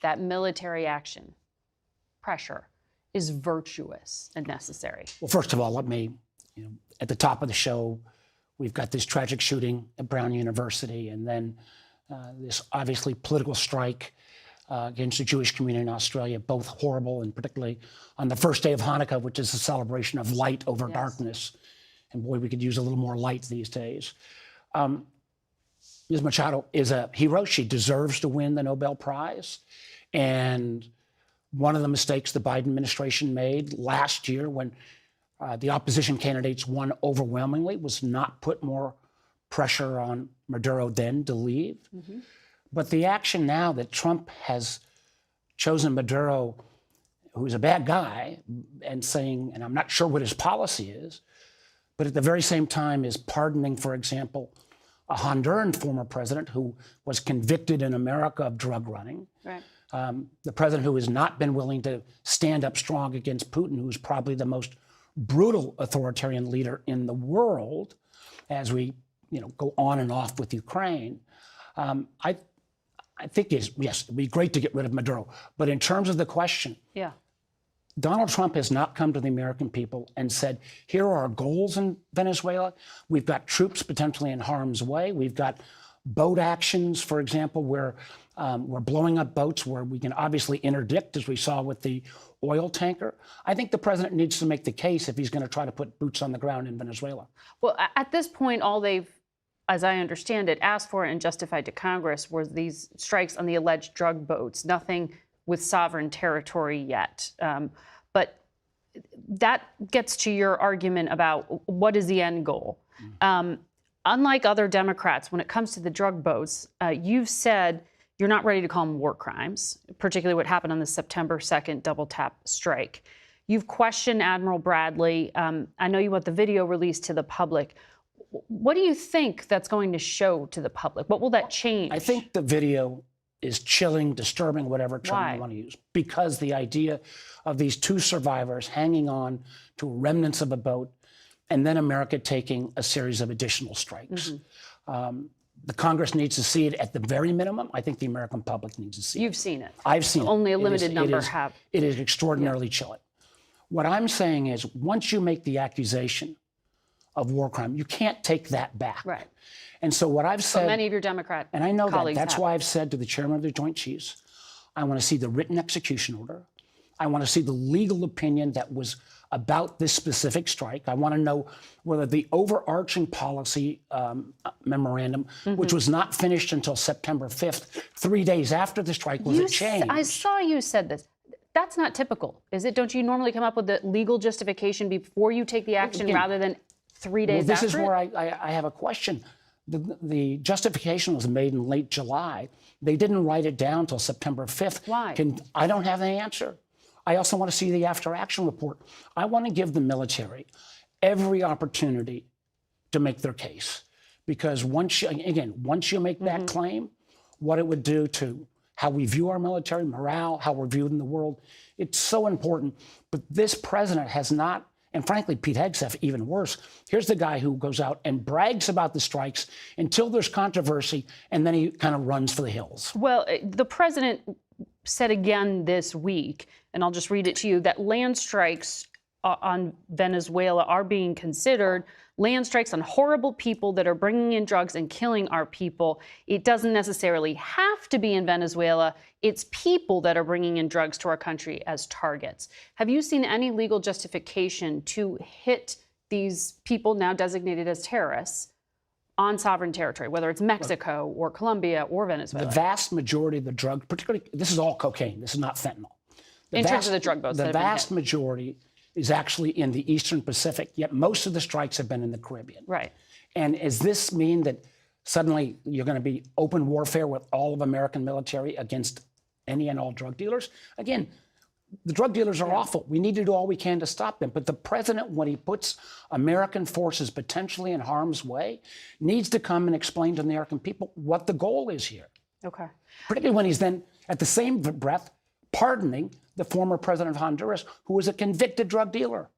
that military action, pressure, is virtuous and necessary? Well, first of all, let me, at the top of the show, we've got this tragic shooting at Brown University, and then this obviously political strike against the Jewish community in Australia, both horrible, and particularly on the first day of Hanukkah, which is a celebration of light over darkness. And boy, we could use a little more light these days. Ms. Machado is a hero. She deserves to win the Nobel Prize. And one of the mistakes the Biden administration made last year when the opposition candidates won overwhelmingly was not put more pressure on Maduro then to leave. But the action now that Trump has chosen Maduro, who's a bad guy, and saying, and I'm not sure what his policy is, but at the very same time is pardoning, for example, a Honduran former president who was convicted in America of drug running. Right. The president who has not been willing to stand up strong against Putin, who's probably the most brutal authoritarian leader in the world, as we go on and off with Ukraine. I think yes, it'd be great to get rid of Maduro. But in terms of the question, Donald Trump has not come to the American people and said, here are our goals in Venezuela. We've got troops potentially in harm's way. We've got boat actions, for example, where we're blowing up boats where we can obviously interdict, as we saw with the oil tanker. I think the president needs to make the case if he's going to try to put boots on the ground in Venezuela. Well, at this point, all they've, as I understand it, asked for and justified to Congress were these strikes on the alleged drug boats, nothing with sovereign territory yet. But that gets to your argument about what is the end goal. Unlike other Democrats, when it comes to the drug boats, you've said you're not ready to call them war crimes, particularly what happened on the September 2nd double tap strike. You've questioned Admiral Bradley. I know you want the video released to the public. What do you think that's going to show to the public? What will that change? I think the video is chilling, disturbing, whatever term you want to use, because the idea of these two survivors hanging on to remnants of a boat and then America taking a series of additional strikes. The Congress needs to see it at the very minimum. I think the American public needs to see it. You've seen it. I've seen it. Only a limited number have. It is extraordinarily chilling. What I'm saying is, once you make the accusation of war crime, you can't take that back. Right. And so what I've said— But many of your Democrat and I know colleagues that's have. why I've said to the chairman of the Joint Chiefs, I want to see the written execution order. I want to see the legal opinion that was about this specific strike. I want to know whether the overarching policy memorandum, which was not finished until September 5th, 3 days after the strike, was a change. I saw you said this. That's not typical, is it? Don't you normally come up with the legal justification before you take the action rather than 3 days after? This is where I have a question. The justification was made in late July. They didn't write it down until September 5th. Why? I don't have the answer. I also want to see the after-action report. I want to give the military every opportunity to make their case. Because once you make that claim, what it would do to how we view our military, morale, how we're viewed in the world, it's so important. But this president has not, and frankly, Pete Hegseth, even worse. Here's the guy who goes out and brags about the strikes until there's controversy, and then he kind of runs for the hills. Well, the president said again this week, and I'll just read it to you, that land strikes on Venezuela are being considered. Land strikes on horrible people that are bringing in drugs and killing our people. It doesn't necessarily have to be in Venezuela. It's people that are bringing in drugs to our country as targets. Have you seen any legal justification to hit these people now designated as terrorists on sovereign territory, whether it's Mexico or Colombia or Venezuela? The vast majority of the drug, particularly, this is all cocaine. This is not fentanyl. In terms of the drug boats, the vast majority is actually in the Eastern Pacific, yet most of the strikes have been in the Caribbean. Right. And does this mean that suddenly you're going to be open warfare with all of American military against any and all drug dealers? Again, the drug dealers are awful. We need to do all we can to stop them. But the president, when he puts American forces potentially in harm's way, needs to come and explain to the American people what the goal is here. Okay. Particularly when he's then, at the same breath, pardoning the former president of Honduras, who was a convicted drug dealer.